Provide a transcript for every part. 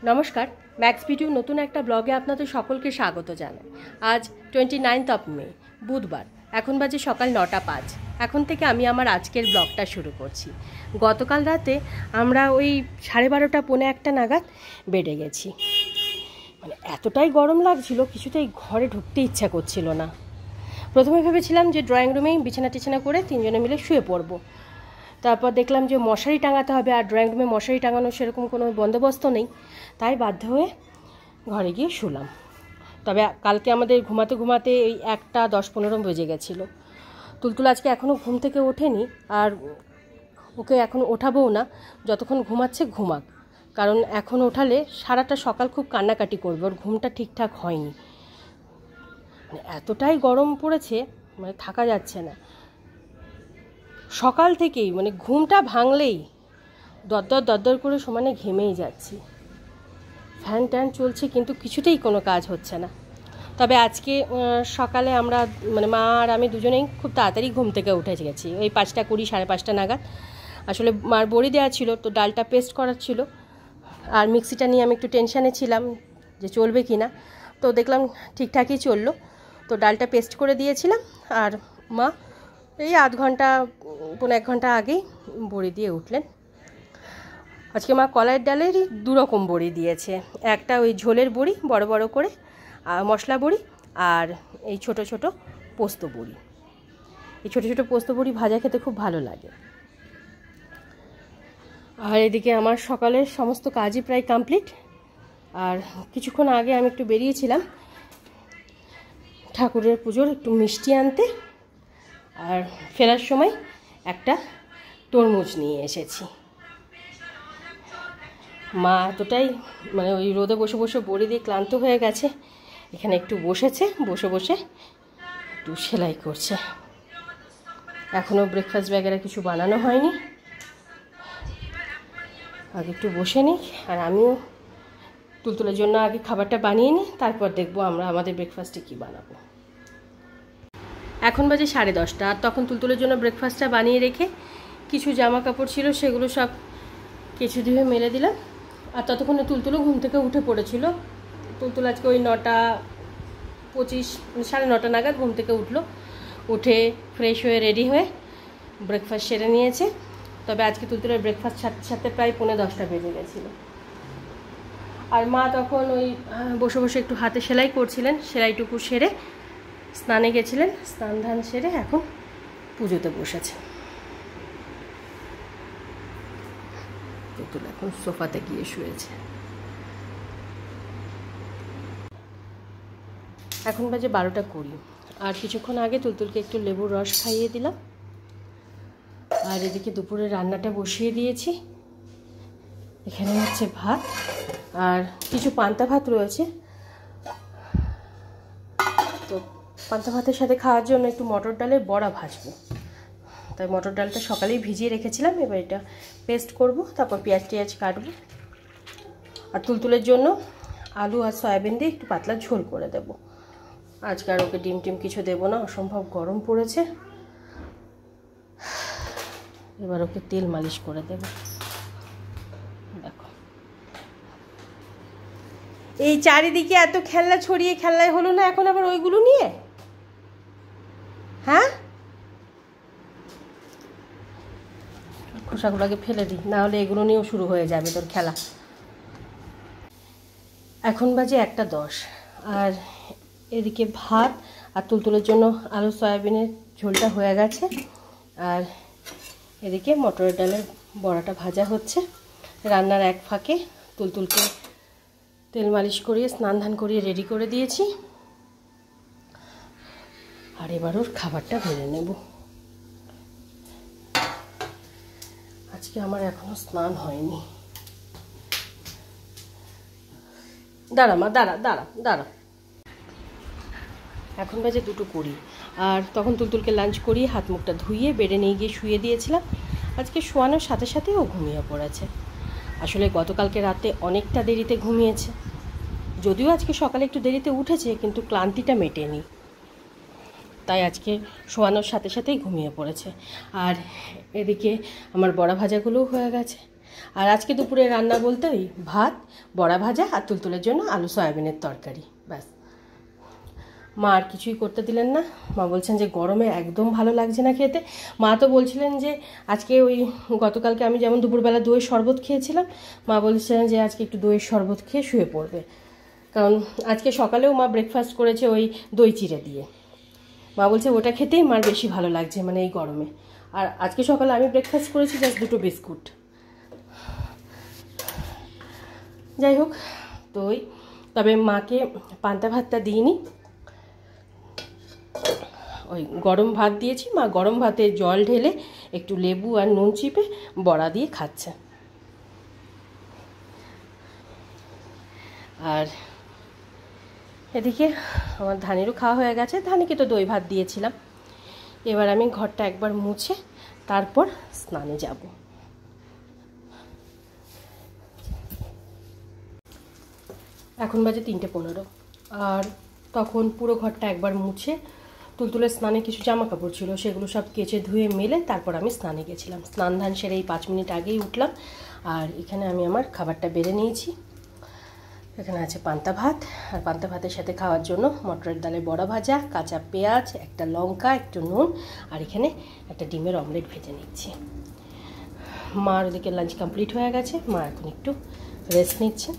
নমস্কার, max video নতুন একটা ব্লগে আপনাদের সকলকে স্বাগত জানাই। আজ 29 মে বুধবার, এখন বাজে সকাল 9:05। এখন থেকে আমি আমার আজকের ব্লগটা শুরু করছি। গতকাল রাতে আমরা ওই 12:30 পৌনে 1 নাগাদ বেডে গেছি। মানে এতটাই গরম লাগছিল, কিছুতেই ঘরে ঢুকতে ইচ্ছা করছিল না। প্রথমে ভেবেছিলাম যে ড্রয়িং রুমেই বিছানা টিছানা করে তিনজনে মিলে শুয়ে পড়বো। তারপর দেখলাম যে মশারি টাঙাতে হবে, আর ড্রয়িং রুমে মশারি টাঙানোর সেরকম কোনো বন্দোবস্ত নেই, তাই বাধ্য হয়ে ঘরে গিয়ে শুলাম। তবে কালকে আমাদের ঘুমাতে ঘুমাতে এই 1:10-15 বেজে গেছিলো। তুলতুল আজকে এখনও ঘুম থেকে ওঠেনি, আর ওকে এখন ওঠাবও না, যতক্ষণ ঘুমাচ্ছে ঘুমাক, কারণ এখন ওঠালে সারাটা সকাল খুব কান্নাকাটি করবে, ওর ঘুমটা ঠিকঠাক হয়নি। মানে এতটাই গরম পড়েছে, মানে থাকা যাচ্ছে না। সকাল থেকেই মানে ঘুমটা ভাঙলেই দরদর করে সমানে ঘেমেই যাচ্ছি। ফ্যান ট্যান চলছে কিন্তু কিছুতেই কোনো কাজ হচ্ছে না। তবে আজকে সকালে আমরা মানে মা আর আমি দুজনেই খুব তাড়াতাড়ি ঘুম থেকে উঠে গেছি, ওই 5:20 5:30 নাগাদ। আসলে মার বড়ি দেওয়া ছিল, তো ডালটা পেস্ট করার ছিল, আর মিক্সিটা নিয়ে আমি একটু টেনশানে ছিলাম যে চলবে কি না। তো দেখলাম ঠিকঠাকই চললো, তো ডালটা পেস্ট করে দিয়েছিলাম। আর মা এই আধ ঘন্টা পৌনে 1 ঘন্টা আগেই বড়ি দিয়ে উঠলেন। আজকে মা কলাইয়ের ডালেরই 2 রকম বড়ি দিয়েছে, একটা ওই ঝোলের বড়ি বড় বড় করে মশলা বড়ি, আর এই ছোট ছোট পোস্ত বড়ি। এই ছোট ছোট পোস্ত বড়ি ভাজা খেতে খুব ভালো লাগে। আর এদিকে আমার সকালের সমস্ত কাজই প্রায় কমপ্লিট। আর কিছুক্ষণ আগে আমি একটু বেরিয়েছিলাম ঠাকুরের পুজোর একটু মিষ্টি আনতে, আর ফেরার সময় একটা তরমুজ নিয়ে এসেছি। মা এতটাই মানে ওই রোদে বসে বসে বড়ি দিয়ে ক্লান্ত হয়ে গেছে, এখানে একটু বসেছে, বসে বসে একটু সেলাই করছে। এখনও ব্রেকফাস্ট ব্যাগেরা কিছু বানানো হয়নি, আগে একটু বসে নিই। আর আমিও তুলতুলের জন্য আগে খাবারটা বানিয়ে নিই, তারপর দেখবো আমরা আমাদের ব্রেকফাস্টে কী বানাবো। এখন বাজে 10:30, আর তখন তুলতুলের জন্য ব্রেকফাস্টটা বানিয়ে রেখে কিছু জামা কাপড় ছিল সেগুলো সব কিছু ধুয়ে মেলে দিলাম। আর ততক্ষণে তুলতুলও ঘুম থেকে উঠে পড়েছিল। তুলতুল আজকে ওই 9:25 9:30 নাগাদ ঘুম থেকে উঠলো, উঠে ফ্রেশ হয়ে রেডি হয়ে ব্রেকফাস্ট সেরে নিয়েছে। তবে আজকে তুলতুলের ব্রেকফাস্ট সাথে সাথে প্রায় 9:45 বেজে গেছিলো। আর মা তখন ওই বসে বসে একটু হাতে সেলাই করছিলেন, সেলাইটুকু সেরে স্নানে গেছিলেন, স্নান ধান সেরে এখন পুজোতে বসেছে। তুলতুল এখন সোফাতে গিয়ে শুয়েছে। এখন বাজে 12:20, আর কিছুক্ষণ আগে তুলতুলকে একটু লেবুর রস খাইয়ে দিলাম। আর এদিকে দুপুরে রান্নাটা বসিয়ে দিয়েছি। এখানে হচ্ছে ভাত, আর কিছু পান্তা ভাত রয়েছে, তো পান্তা ভাতের সাথে খাওয়ার জন্য একটু মটর ডালের বড়া ভাজবো। তাই মটর ডালটা সকালেই ভিজিয়ে রেখেছিলাম, এবার এটা পেস্ট করব, তারপর পেঁয়াজ টিয়াজ কাটবো। আর তুলতুলের জন্য আলু আর সয়াবিন দিয়ে একটু পাতলা ঝোল করে দেব। আজকে আর ওকে ডিম টিম কিছু দেবো না, অসম্ভব গরম পড়েছে। এবার ওকে তেল মালিশ করে দেব। দেখো এই চারিদিকে এত খেলনা ছড়িয়ে, খেলনায় হলো না এখন আবার ওইগুলো নিয়ে। হ্যাঁ, খোসাগুলোকে ফেলে দিই, না হলে এগুলো নিয়েও শুরু হয়ে যাবে তোর খেলা। এখন বাজে 1:10, আর এদিকে ভাত আর তুলতুলের জন্য আলু সয়াবিনের ঝোলটা হয়ে গেছে, আর এদিকে মটরের ডালের বড়াটা ভাজা হচ্ছে। রান্নার এক ফাঁকে তুলতুলকে তেল মালিশ করিয়ে স্নান ধান করিয়ে রেডি করে দিয়েছি। আর এবার ওর খাবারটা বেড়ে নেব। আজকে আমার এখনো স্নান হয়নি। দাঁড়া মা, দাঁড়া। এখন বাজে 2:20, আর তখন তুলতুলকে লাঞ্চ করিয়ে হাত মুখটা ধুইয়ে বেডে নিয়ে গিয়ে শুয়ে দিয়েছিলাম। আজকে শোয়ানোর সাথে সাথে ও ঘুমিয়ে পড়েছে। আসলে গতকালকে রাতে অনেকটা দেরিতে ঘুমিয়েছে, যদিও আজকে সকালে একটু দেরিতে উঠেছে, কিন্তু ক্লান্তিটা মেটেনি, তাই আজকে শোয়ানোর সাথে সাথেই ঘুমিয়ে পড়েছে। আর এদিকে আমার বড়া ভাজাগুলোও হয়ে গেছে। আর আজকে দুপুরে রান্না বলতে ওই ভাত, বড়া ভাজা আর তুলতুলের জন্য আলু সয়াবিনের তরকারি, ব্যাস। মা আর কিছুই করতে দিলেন না। মা বলছেন যে গরমে একদম ভালো লাগছে না খেতে। মা তো বলছিলেন যে আজকে ওই গতকালকে আমি যেমন দুপুরবেলা দইয়ের শরবত খেয়েছিলাম, মা বলছিলেন যে আজকে একটু দইয়ের শরবত খেয়ে শুয়ে পড়বে, কারণ আজকে সকালেও মা ব্রেকফাস্ট করেছে ওই দই চিড়ে দিয়ে। মা বলছে ওটা খেতেই মার বেশি ভালো লাগছে মানে এই গরমে। আর আজকে সকালে আমি ব্রেকফাস্ট করেছি জাস্ট 2টো বিস্কুট। যাই হোক, দই, তবে মাকে পান্তা ভাতটা দিইনি, ওই গরম ভাত দিয়েছি। মা গরম ভাতে জল ঢেলে একটু লেবু আর নুন চিপে বড়া দিয়ে খাচ্ছে। আর এদিকে আমার ধানিরও খাওয়া হয়ে গেছে, ধানিকে তো দই ভাত দিয়েছিলাম। এবার আমি ঘরটা একবার মুছে তারপর স্নানে যাব। এখন বাজে 3:15, আর তখন পুরো ঘরটা একবার মুছে তুলতুলের স্নানে কিছু জামা কাপড় ছিল সেগুলো সব কেচে ধুয়ে মেলে তারপর আমি স্নানে গেছিলাম। স্নান ধান সেরে এই 5 মিনিট আগেই উঠলাম। আর এখানে আমি আমার খাবারটা বেড়ে নিয়েছি। এখানে আছে পান্তা ভাত, আর পান্তা ভাতের সাথে খাওয়ার জন্য মটরের ডালে বড়া ভাজা, কাঁচা পেঁয়াজ, একটা লঙ্কা, একটু নুন, আর এখানে একটা ডিমের অমলেট ভেজে নিচ্ছি। মার ওদিকে লাঞ্চ কমপ্লিট হয়ে গেছে, মা এখন একটু রেস্ট নিচ্ছে।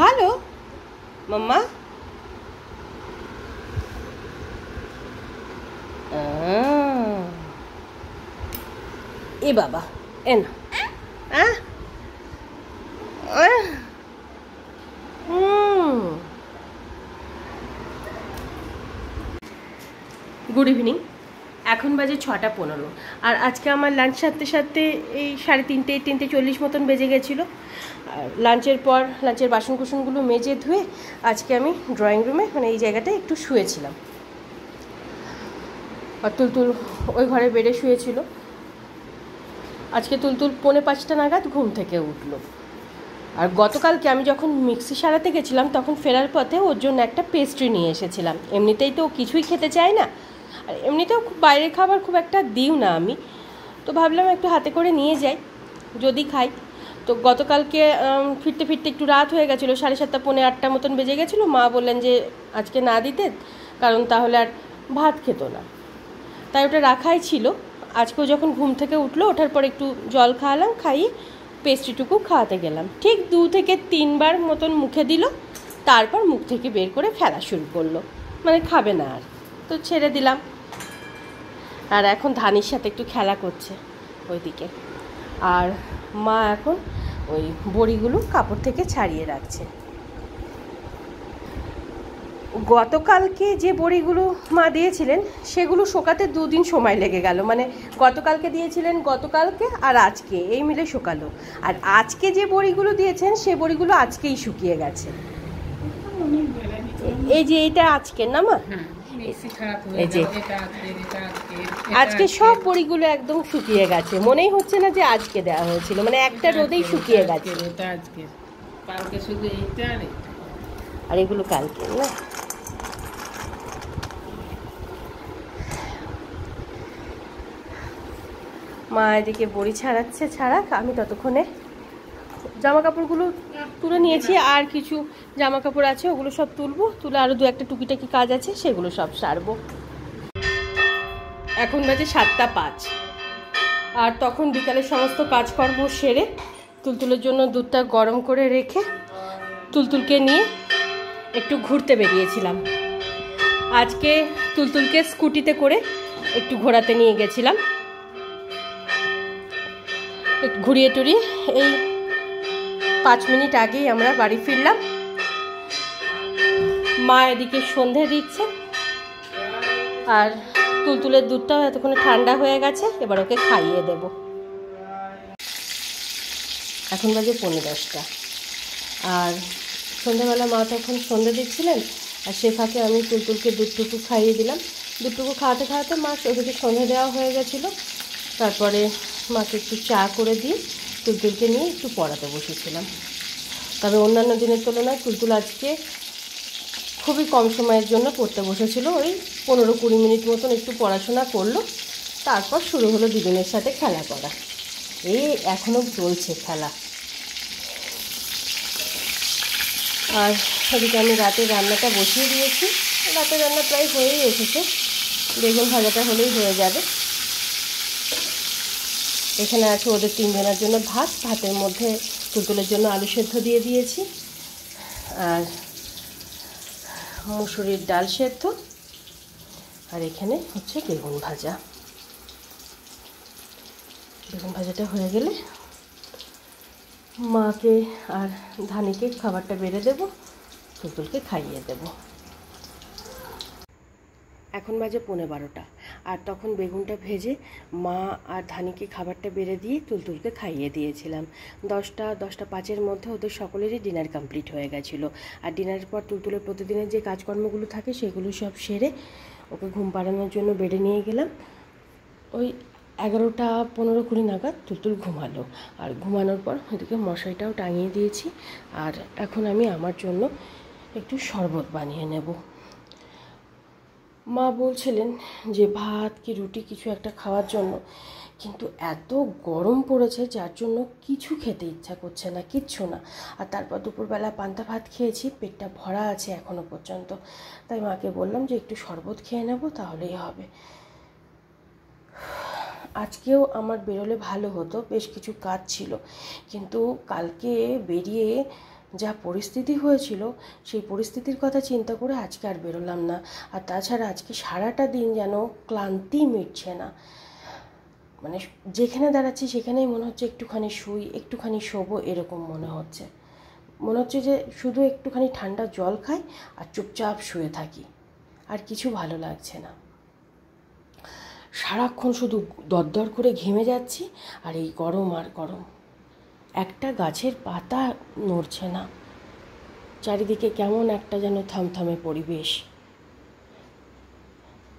ভালো মাম্মা, এ বাবা এ না, গুড ইভিনিং। এখন বাজে 6:15, আর আজকে আমার লাঞ্চ সারতে সারতে এই 3:30, 3:40 মতন বেজে গেছিলো। আর লাঞ্চের পর লাঞ্চের বাসন কুসনগুলো মেজে ধুয়ে আজকে আমি ড্রয়িং রুমে মানে এই জায়গাটায় একটু শুয়েছিলাম। আর তুলতুল ওই ঘরে বেডে শুয়েছিল। আজকে তুলতুল 4:45 নাগাদ ঘুম থেকে উঠলো। আর গতকালকে আমি যখন মিক্সি সারাতে গেছিলাম তখন ফেরার পথে ওর জন্য একটা পেস্ট্রি নিয়ে এসেছিলাম। এমনিতেই তো কিছুই খেতে চায় না, আর এমনিতেও খুব বাইরের খাবার খুব একটা দিও না আমি, তো ভাবলাম একটু হাতে করে নিয়ে যাই যদি খাই। তো গতকালকে ফিরতে ফিরতে একটু রাত হয়ে গেছিলো, 7:30, 7:45 মতন বেজে গেছিলো। মা বললেন যে আজকে না দিতে, কারণ তাহলে আর ভাত খেত না, তাই ওটা রাখাই ছিল। আজকেও যখন ঘুম থেকে উঠলো, ওঠার পর একটু জল খাওয়ালাম, খাইয়ে পেস্ট্রিটুকু খাওয়াতে গেলাম। ঠিক 2 থেকে 3 বার মতন মুখে দিল, তারপর মুখ থেকে বের করে ফেলা শুরু করলো, মানে খাবে না আর, তো ছেড়ে দিলাম। আর এখন ধানির সাথে একটু খেলা করছে ওইদিকে। আর মা এখন ওই বড়িগুলো কাপড় থেকে ছাড়িয়ে রাখছে। গতকালকে যে বড়িগুলো মা দিয়েছিলেন সেগুলো শোকাতে 2 দিন সময় লেগে গেল, মানে গতকালকে দিয়েছিলেন গতকালকে আর আজকে এই মিলে শোকালো। আর আজকে যে বড়িগুলো দিয়েছেন সে বড়িগুলো আজকেই শুকিয়ে গেছে। এই যে এটা আজকে না মা, এই যে আজকে সব বড়িগুলো একদম শুকিয়ে গেছে, মনেই হচ্ছে না যে আজকে দেওয়া হয়েছিল, মানে একটা রোদেই শুকিয়ে গেছে। আর এগুলো কালকে না। মা এদিকে বড়ি ছাড়াচ্ছে, ছাড়াক, আমি ততক্ষণে জামা কাপড়গুলো তুলে নিয়েছি। আর কিছু জামা কাপড় আছে ওগুলো সব তুলবো, তুলে আরও 2-1 টুকিটাকি কাজ আছে সেগুলো সব সারবো। এখন বাজে 7:05, আর তখন বিকালের সমস্ত কাজকর্ম সেরে তুলতুলের জন্য দুধটা গরম করে রেখে তুলতুলকে নিয়ে একটু ঘুরতে বেরিয়েছিলাম। আজকে তুলতুলকে স্কুটিতে করে একটু ঘোরাতে নিয়ে গেছিলাম। একটু ঘুরিয়ে টুরিয়ে এই 5 মিনিট আগেই আমরা বাড়ি ফিরলাম। মা এদিকে সন্ধে দিচ্ছে, আর তুলতুলের দুধটাও এতক্ষণে ঠান্ডা হয়ে গেছে, এবার ওকে খাইয়ে দেব। এখন বাজে 10:15, আর সন্ধ্যাবেলা মা তখন সন্ধে দিচ্ছিলেন, আর সে ফাঁকে আমি তুলতুলকে দুধটুকু খাইয়ে দিলাম। দুধটুকু খাওয়াতে খাওয়াতে মা ওদিকে সন্ধে দেওয়া হয়ে গেছিলো। তারপরে মাকে একটু চা করে দিয়ে তুলতুলকে নিয়ে একটু পড়াতে বসেছিলাম। তবে অন্যান্য দিনের তুলনায় তুলতুল আজকে খুবই কম সময়ের জন্য পড়তে বসেছিল, ওই 15-20 মিনিট মতন একটু পড়াশোনা করলো, তারপর শুরু হলো দিদুনের সাথে খেলা করা। এই এখনও চলছে খেলা। আর ওদিকে আমি রাতের রান্নাটা বসিয়ে দিয়েছি। রাতের রান্না প্রায় হয়েই এসেছে, বেগুন ভাজাটা হলেই হয়ে যাবে। এখানে আছে ওদের 3 জনের জন্য ভাত, ভাতের মধ্যে তুলতুলের জন্য আলু সেদ্ধ দিয়ে দিয়েছি, আর মুসুরির ডাল সেদ্ধ, আর এখানে হচ্ছে বেগুন ভাজা। বেগুন ভাজাটা হয়ে গেলে মাকে আর ধানিকে খাবারটা বেড়ে দেবো, তুলতুলকে খাইয়ে দেবো। এখন বাজে 12:15, আর তখন বেগুনটা ভেজে মা আর ধানিকে খাবারটা বেড়ে দিয়ে তুলতুলকে খাইয়ে দিয়েছিলাম। 10টা-10টা 5-এর মধ্যে ওদের সকলেরই ডিনার কমপ্লিট হয়ে গেছিলো। আর ডিনারের পর তুলতুলের প্রতিদিনের যে কাজকর্মগুলো থাকে সেগুলো সব সেরে ওকে ঘুম পাড়ানোর জন্য বেডে নিয়ে গেলাম। ওই 11টা 15-20 নাগাদ তুলতুল ঘুমালো, আর ঘুমানোর পর ওদিকে মশারিটাও টাঙিয়ে দিয়েছি। আর এখন আমি আমার জন্য একটু শরবত বানিয়ে নেব। মা বলছিলেন যে ভাত কি রুটি কিছু একটা খাওয়ার জন্য, কিন্তু এত গরম পড়েছে যার জন্য কিছু খেতে ইচ্ছা করছে না, কিচ্ছু না। আর তারপর দুপুরবেলা পান্তা ভাত খেয়েছি, পেটটা ভরা আছে এখনও পর্যন্ত। তাই মাকে বললাম যে একটু শরবত খেয়ে নেব, তাহলেই হবে। আজকেও আমার বেরোলে ভালো হতো, বেশ কিছু কাজ ছিল, কিন্তু কালকে বেরিয়ে যা পরিস্থিতি হয়েছিল সেই পরিস্থিতির কথা চিন্তা করে আজকে আর বেরোলাম না। আর তাছাড়া আজকে সারাটা দিন যেন ক্লান্তি মিটছে না, মানে যেখানে দাঁড়াচ্ছি সেখানেই মনে হচ্ছে একটুখানি শুই, একটুখানি শোবো, এরকম মনে হচ্ছে। মনে হচ্ছে যে শুধু একটুখানি ঠান্ডা জল খাই আর চুপচাপ শুয়ে থাকি, আর কিছু ভালো লাগছে না। সারাক্ষণ শুধু দরদর করে ঘেমে যাচ্ছি, আর এই গরম আর গরম। একটা গাছের পাতা নড়ছে না, চারিদিকে কেমন একটা যেন থমথমে পরিবেশ।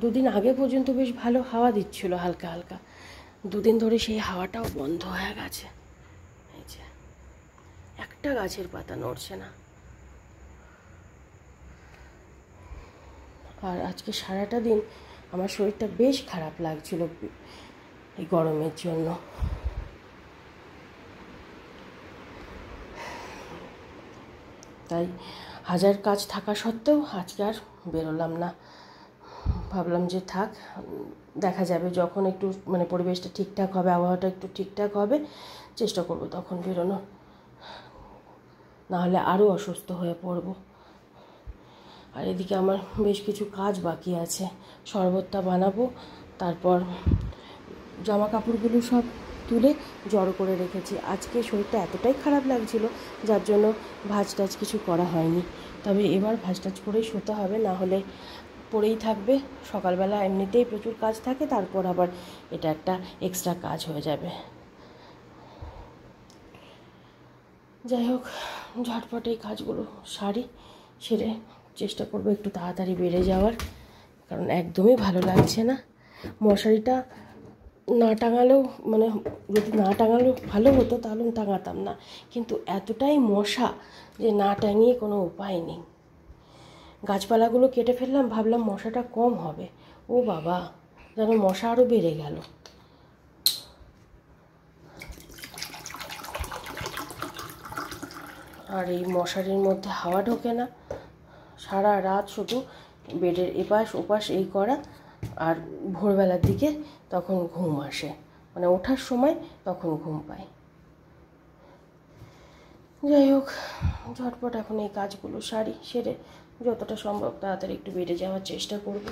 2 দিন আগে পর্যন্ত বেশ ভালো হাওয়া দিচ্ছিল হালকা হালকা, 2 দিন ধরে সেই হাওয়াটাও বন্ধ হয়ে গেছে। এই যে একটা গাছের পাতা নড়ছে না। আর আজকে সারাটা দিন আমার শরীরটা বেশ খারাপ লাগছিল এই গরমের জন্য। তাই হাজার কাজ থাকা সত্ত্বেও আজকে আর বেরোলাম না। ভাবলাম যে থাক, দেখা যাবে যখন একটু মানে পরিবেশটা ঠিকঠাক হবে, আবহাওয়াটা একটু ঠিকঠাক হবে, চেষ্টা করব তখন বেরোনোর, নাহলে আরও অসুস্থ হয়ে পড়ব। আর এদিকে আমার বেশ কিছু কাজ বাকি আছে, শরবতটা বানাবো, তারপর জামা কাপড়গুলো সব তুলে জড়ো করে রেখেছি। আজকে শরীরটা এতটাই খারাপ লাগছিল যার জন্য ভাঁজ টাজ কিছু করা হয়নি। তবে এবার ভাঁজ টাজ করেই শুতে হবে, না হলে পড়েই থাকবে। সকালবেলা এমনিতেই প্রচুর কাজ থাকে, তারপর আবার এটা একটা এক্সট্রা কাজ হয়ে যাবে। যাই হোক, ঝটপট এই কাজগুলো সারি, সেরে চেষ্টা করবো একটু তাড়াতাড়ি বেড়ে যাওয়ার, কারণ একদমই ভালো লাগছে না। মশারিটা না টাঙালেও, মানে যদি না টাঙালেও ভালো হতো তাহলে টাঙাতাম না, কিন্তু এতটাই মশা যে না টাঙিয়ে কোনো উপায় নেই। গাছপালাগুলো কেটে ফেললাম, ভাবলাম মশাটা কম হবে, ও বাবা, যেন মশা আরও বেড়ে গেল। আর এই মশারির মধ্যে হাওয়া ঢোকে না, সারা রাত শুধু বেডের এপাশ ওপাশ এই করা, আর ভোরবেলার দিকে তখন ঘুম আসে, মানে ওঠার সময় তখন ঘুম পায়। যাই হোক, ঝটপট এখন এই কাজগুলো সারি, সেরে যতটা সম্ভব তাড়াতাড়ি একটু বেড়ে যাওয়ার চেষ্টা করব।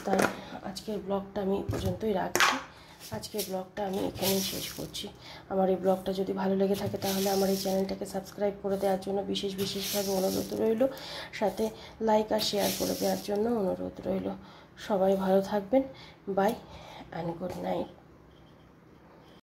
তাই আজকের ব্লগটা আমি পর্যন্তই রাখছি। আজকের ব্লগটা আমি এখানেই শেষ করছি। আমার এই ব্লগটা যদি ভালো লেগে থাকে তাহলে আমার এই চ্যানেলটাকে সাবস্ক্রাইব করে দেওয়ার জন্য বিশেষভাবে অনুরোধ রইল, সাথে লাইক আর শেয়ার করে দেওয়ার জন্য অনুরোধ রইল। সবাই ভালো থাকবেন। Bye and good night.